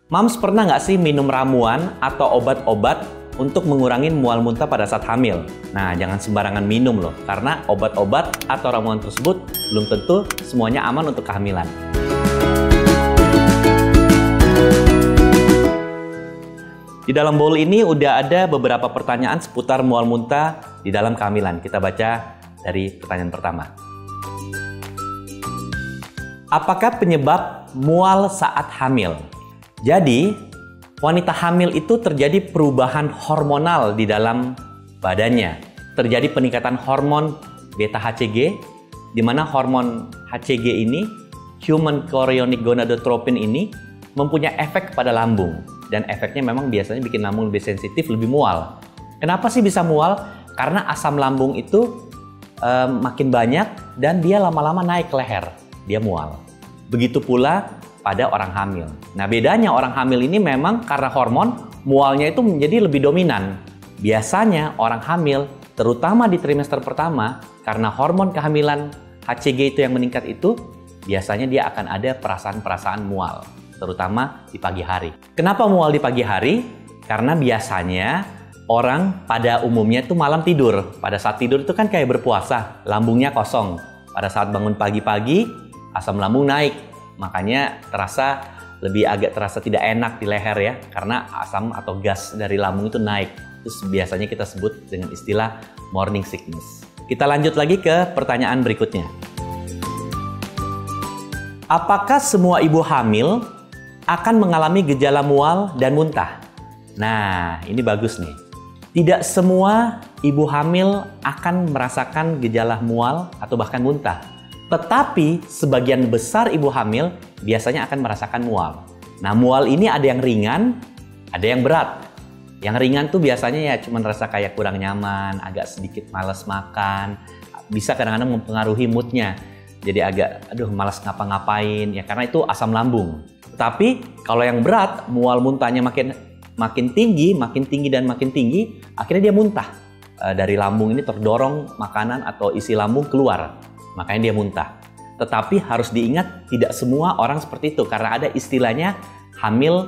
Mams pernah nggak sih minum ramuan atau obat-obat untuk mengurangi mual muntah pada saat hamil? Nah, jangan sembarangan minum loh, karena obat-obat atau ramuan tersebut belum tentu semuanya aman untuk kehamilan. Di dalam bowl ini udah ada beberapa pertanyaan seputar mual muntah di dalam kehamilan. Kita baca dari pertanyaan pertama. Apakah penyebab mual saat hamil? Jadi, wanita hamil itu terjadi perubahan hormonal di dalam badannya. Terjadi peningkatan hormon beta-HCG, di mana hormon HCG ini, Human Chorionic Gonadotropin ini, mempunyai efek pada lambung. Dan efeknya memang biasanya bikin lambung lebih sensitif, lebih mual. Kenapa sih bisa mual? Karena asam lambung itu makin banyak dan dia lama-lama naik ke leher. Dia mual. Begitu pula pada orang hamil. Nah, bedanya orang hamil ini memang karena hormon, mualnya itu menjadi lebih dominan. Biasanya orang hamil, terutama di trimester pertama, karena hormon kehamilan HCG itu yang meningkat itu, biasanya dia akan ada perasaan-perasaan mual, terutama di pagi hari. Kenapa mual di pagi hari? Karena biasanya orang pada umumnya itu malam tidur. Pada saat tidur itu kan kayak berpuasa, lambungnya kosong. Pada saat bangun pagi-pagi, asam lambung naik. Makanya agak terasa tidak enak di leher ya, karena asam atau gas dari lambung itu naik. Itu biasanya kita sebut dengan istilah morning sickness. Kita lanjut lagi ke pertanyaan berikutnya. Apakah semua ibu hamil akan mengalami gejala mual dan muntah? Nah, ini bagus nih. Tidak semua ibu hamil akan merasakan gejala mual atau bahkan muntah. Tetapi sebagian besar ibu hamil biasanya akan merasakan mual. Nah, mual ini ada yang ringan, ada yang berat. Yang ringan tuh biasanya ya cuma rasa kayak kurang nyaman, agak sedikit malas makan, bisa kadang-kadang mempengaruhi moodnya. Jadi agak, malas ngapa-ngapain, ya karena itu asam lambung. Tapi kalau yang berat, mual muntahnya makin tinggi, akhirnya dia muntah. Dari lambung ini terdorong makanan atau isi lambung keluar, makanya dia muntah. Tetapi harus diingat, tidak semua orang seperti itu, karena ada istilahnya hamil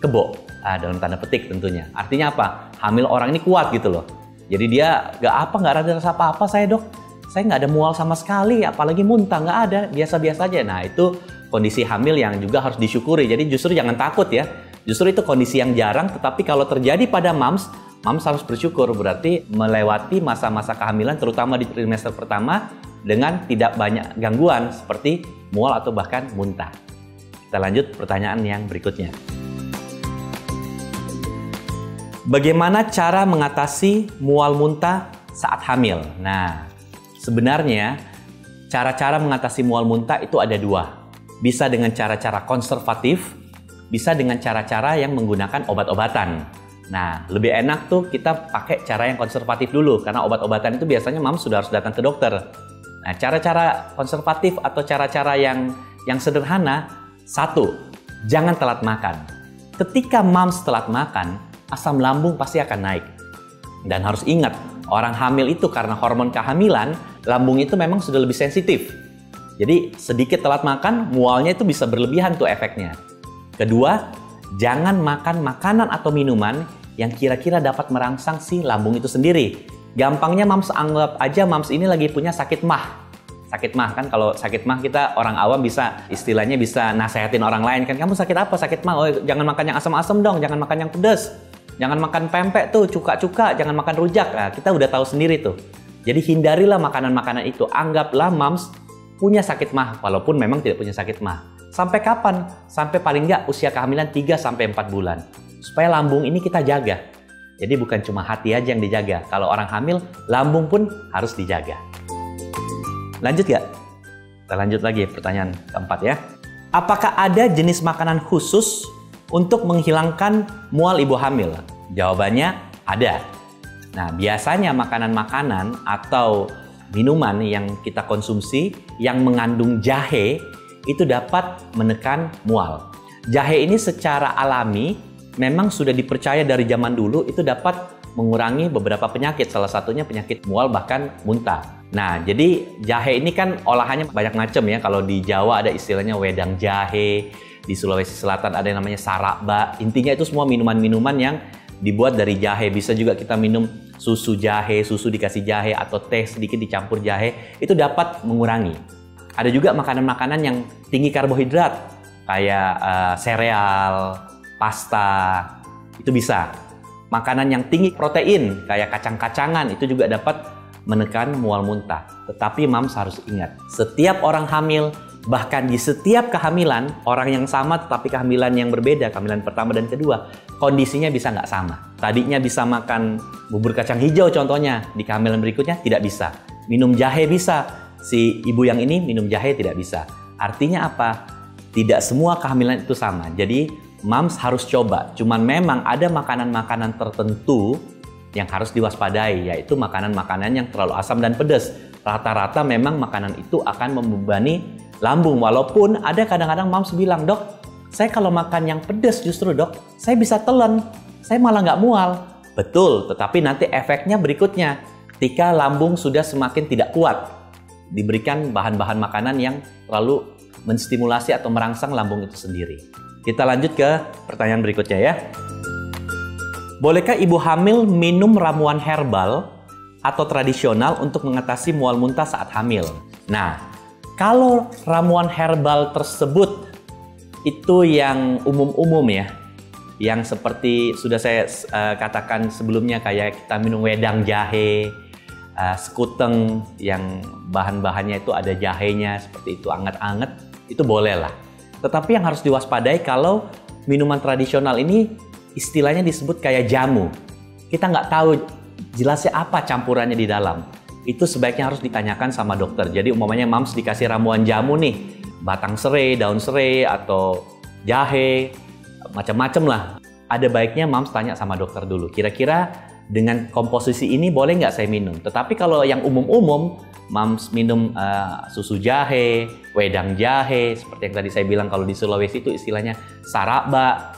kebo, dalam tanda petik tentunya. Artinya apa? Hamil orang ini kuat gitu loh. Jadi dia nggak ada rasa apa-apa saya dok. Saya nggak ada mual sama sekali, apalagi muntah, nggak ada, biasa-biasa aja. Nah, itu kondisi hamil yang juga harus disyukuri. Jadi justru jangan takut ya. Justru itu kondisi yang jarang, tetapi kalau terjadi pada mams harus bersyukur. Berarti melewati masa-masa kehamilan, terutama di trimester pertama, dengan tidak banyak gangguan seperti mual atau bahkan muntah. Kita lanjut pertanyaan yang berikutnya. Bagaimana cara mengatasi mual muntah saat hamil? Nah, sebenarnya cara-cara mengatasi mual muntah itu ada dua. Bisa dengan cara-cara konservatif, bisa dengan cara-cara yang menggunakan obat-obatan. Nah, lebih enak tuh kita pakai cara yang konservatif dulu, karena obat-obatan itu biasanya mams sudah harus datang ke dokter. Nah, cara-cara konservatif atau cara-cara yang sederhana, satu, jangan telat makan. Ketika mams telat makan, asam lambung pasti akan naik. Dan harus ingat, orang hamil itu karena hormon kehamilan, lambung itu memang sudah lebih sensitif. Jadi sedikit telat makan, mualnya itu bisa berlebihan tuh efeknya. Kedua, jangan makan makanan atau minuman yang kira-kira dapat merangsang si lambung itu sendiri. Gampangnya mams anggap aja mams ini lagi punya sakit mah. Sakit mah kan, kalau sakit mah kita orang awam bisa istilahnya bisa nasehatin orang lain kan, kamu sakit apa? Sakit mah, oh, jangan makan yang asam-asam dong, jangan makan yang pedas. Jangan makan pempek tuh, cuka-cuka, jangan makan rujak. Nah, kita udah tahu sendiri tuh. Jadi hindarilah makanan-makanan itu. Anggaplah mams punya sakit mah, walaupun memang tidak punya sakit mah. Sampai kapan? Sampai paling nggak usia kehamilan 3-4 bulan. Supaya lambung ini kita jaga. Jadi bukan cuma hati aja yang dijaga. Kalau orang hamil, lambung pun harus dijaga. Lanjut nggak? Kita lanjut lagi pertanyaan keempat ya. Apakah ada jenis makanan khusus untuk menghilangkan mual ibu hamil? Jawabannya ada. Nah, biasanya makanan-makanan atau minuman yang kita konsumsi yang mengandung jahe itu dapat menekan mual. Jahe ini secara alami memang sudah dipercaya dari zaman dulu itu dapat mengurangi beberapa penyakit, salah satunya penyakit mual bahkan muntah. Nah, jadi jahe ini kan olahannya banyak macam ya. Kalau di Jawa ada istilahnya wedang jahe, Di Sulawesi Selatan ada yang namanya saraba. Intinya itu semua minuman-minuman yang dibuat dari jahe. Bisa juga kita minum susu jahe, susu dikasih jahe, atau teh sedikit dicampur jahe. Itu dapat mengurangi. Ada juga makanan-makanan yang tinggi karbohidrat, kayak sereal, pasta, itu bisa. Makanan yang tinggi protein, kayak kacang-kacangan, itu juga dapat menekan mual muntah. Tetapi Mams harus ingat, setiap orang hamil, bahkan di setiap kehamilan, orang yang sama tetapi kehamilan yang berbeda, kehamilan pertama dan kedua, kondisinya bisa nggak sama. Tadinya bisa makan bubur kacang hijau contohnya, di kehamilan berikutnya tidak bisa. Minum jahe bisa, si ibu yang ini minum jahe tidak bisa. Artinya apa? Tidak semua kehamilan itu sama. Jadi Mams harus coba. Cuman memang ada makanan-makanan tertentu yang harus diwaspadai, yaitu makanan-makanan yang terlalu asam dan pedas. Rata-rata memang makanan itu akan membebani lambung, walaupun ada kadang-kadang Mams bilang, "Dok, saya kalau makan yang pedas justru dok, saya bisa telan, saya malah nggak mual." Betul, tetapi nanti efeknya berikutnya. Ketika lambung sudah semakin tidak kuat, diberikan bahan-bahan makanan yang terlalu menstimulasi atau merangsang lambung itu sendiri. Kita lanjut ke pertanyaan berikutnya ya. Bolehkah ibu hamil minum ramuan herbal atau tradisional untuk mengatasi mual muntah saat hamil? Nah, kalau ramuan herbal tersebut itu yang umum-umum ya, yang seperti sudah saya katakan sebelumnya, kayak kita minum wedang jahe, sekuteng yang bahan-bahannya itu ada jahenya, seperti itu anget-anget, itu boleh lah. Tetapi yang harus diwaspadai kalau minuman tradisional ini istilahnya disebut kayak jamu. Kita nggak tahu jelasnya apa campurannya di dalam. Itu sebaiknya harus ditanyakan sama dokter. Jadi umpamanya Mams dikasih ramuan jamu nih, batang serai, daun serai, atau jahe, macam-macam lah. Ada baiknya Mams tanya sama dokter dulu. Kira-kira dengan komposisi ini boleh nggak saya minum? Tetapi kalau yang umum-umum, Mams minum susu jahe, wedang jahe, seperti yang tadi saya bilang kalau di Sulawesi itu istilahnya saraba,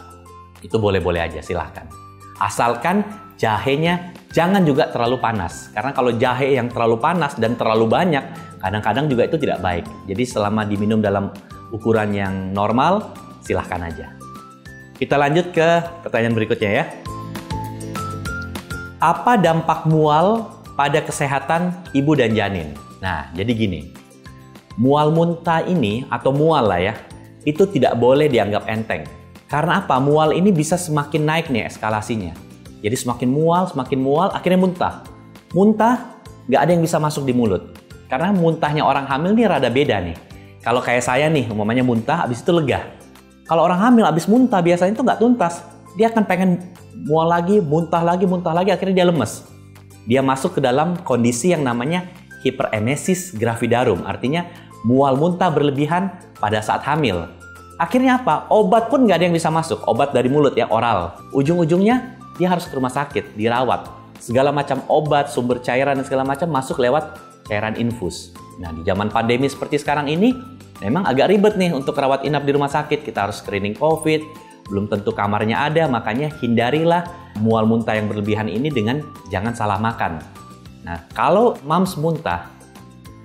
itu boleh-boleh aja, silahkan. Asalkan jahenya jangan juga terlalu panas. Karena kalau jahe yang terlalu panas dan terlalu banyak, kadang-kadang juga itu tidak baik. Jadi selama diminum dalam ukuran yang normal, silahkan aja. Kita lanjut ke pertanyaan berikutnya ya. Apa dampak mual pada kesehatan ibu dan janin? Nah, jadi gini. Mual muntah ini, atau mual lah ya, itu tidak boleh dianggap enteng. Karena apa? Mual ini bisa semakin naik nih eskalasinya. Jadi semakin mual, akhirnya muntah. Muntah, nggak ada yang bisa masuk di mulut. Karena muntahnya orang hamil nih rada beda nih. Kalau kayak saya nih, umumnya muntah, habis itu lega. Kalau orang hamil habis muntah, biasanya itu nggak tuntas. Dia akan pengen mual lagi, muntah lagi, akhirnya dia lemes. Dia masuk ke dalam kondisi yang namanya hiperemesis gravidarum. Artinya mual muntah berlebihan pada saat hamil. Akhirnya apa? Obat pun nggak ada yang bisa masuk. Obat dari mulut ya, oral. Ujung-ujungnya dia harus ke rumah sakit, dirawat. Segala macam obat, sumber cairan dan segala macam masuk lewat cairan infus. Nah, di zaman pandemi seperti sekarang ini, memang agak ribet nih untuk rawat inap di rumah sakit. Kita harus screening COVID, belum tentu kamarnya ada, makanya hindarilah mual muntah yang berlebihan ini dengan jangan salah makan. Nah, kalau Mams muntah,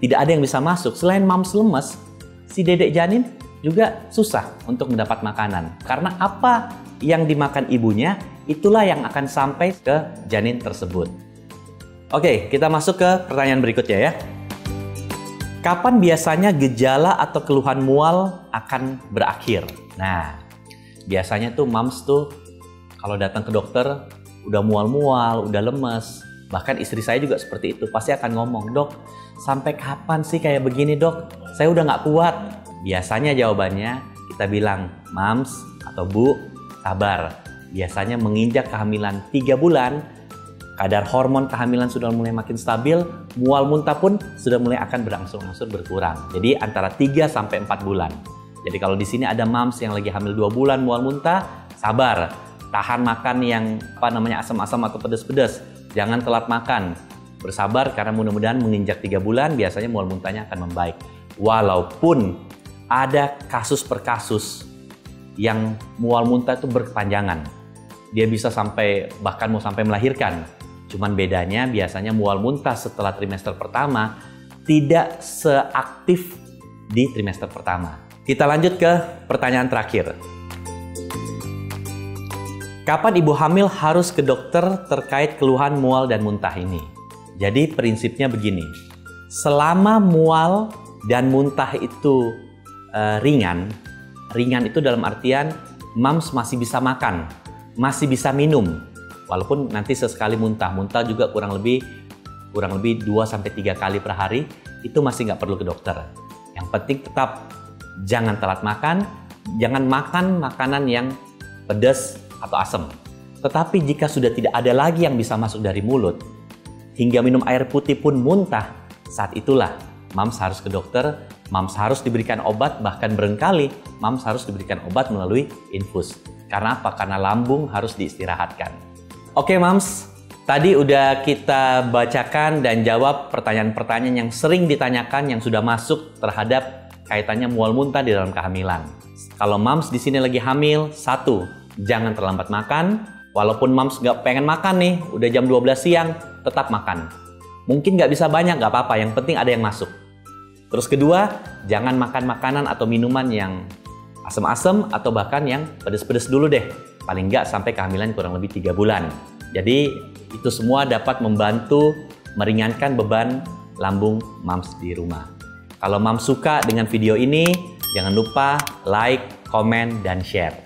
tidak ada yang bisa masuk. Selain Mams lemes, si dedek janin juga susah untuk mendapat makanan. Karena apa yang dimakan ibunya, itulah yang akan sampai ke janin tersebut. Oke, kita masuk ke pertanyaan berikutnya ya. Kapan biasanya gejala atau keluhan mual akan berakhir? Nah, biasanya tuh Mams tuh kalau datang ke dokter udah mual-mual, udah lemes. Bahkan istri saya juga seperti itu, pasti akan ngomong, "Dok, sampai kapan sih kayak begini dok? Saya udah nggak kuat." Biasanya jawabannya kita bilang, "Mams atau Bu, sabar. Biasanya menginjak kehamilan 3 bulan, kadar hormon kehamilan sudah mulai makin stabil, mual muntah pun sudah mulai akan berangsur-angsur berkurang." Jadi antara 3 sampai 4 bulan. Jadi kalau di sini ada Mams yang lagi hamil 2 bulan mual muntah, sabar. Tahan makan yang asam-asam atau pedas-pedas. Jangan telat makan. Bersabar karena mudah-mudahan menginjak 3 bulan biasanya mual muntahnya akan membaik. Walaupun ada kasus per kasus yang mual muntah itu berkepanjangan. Dia bisa bahkan mau sampai melahirkan. Cuman bedanya biasanya mual muntah setelah trimester pertama tidak seaktif di trimester pertama. Kita lanjut ke pertanyaan terakhir. Kapan ibu hamil harus ke dokter terkait keluhan mual dan muntah ini? Jadi prinsipnya begini, selama mual dan muntah itu ringan itu dalam artian moms masih bisa makan, masih bisa minum, walaupun nanti sesekali muntah juga kurang lebih 2-3 kali per hari, itu masih nggak perlu ke dokter. Yang penting tetap jangan telat makan, jangan makan makanan yang pedas atau asam. Tetapi jika sudah tidak ada lagi yang bisa masuk dari mulut, hingga minum air putih pun muntah, saat itulah moms harus ke dokter, moms harus diberikan obat, bahkan barangkali moms harus diberikan obat melalui infus. Karena apa? Karena lambung harus diistirahatkan. Oke moms, tadi udah kita bacakan dan jawab pertanyaan-pertanyaan yang sering ditanyakan yang sudah masuk terhadap kaitannya mual muntah di dalam kehamilan. Kalau moms di sini lagi hamil, 1, jangan terlambat makan. Walaupun moms nggak pengen makan nih, udah jam 12 siang, tetap makan. Mungkin nggak bisa banyak, nggak apa-apa, yang penting ada yang masuk. Terus kedua, jangan makan makanan atau minuman yang asam-asam atau bahkan yang pedes-pedes dulu deh. Paling nggak sampai kehamilan kurang lebih 3 bulan. Jadi itu semua dapat membantu meringankan beban lambung moms di rumah. Kalau moms suka dengan video ini, jangan lupa like, komen, dan share.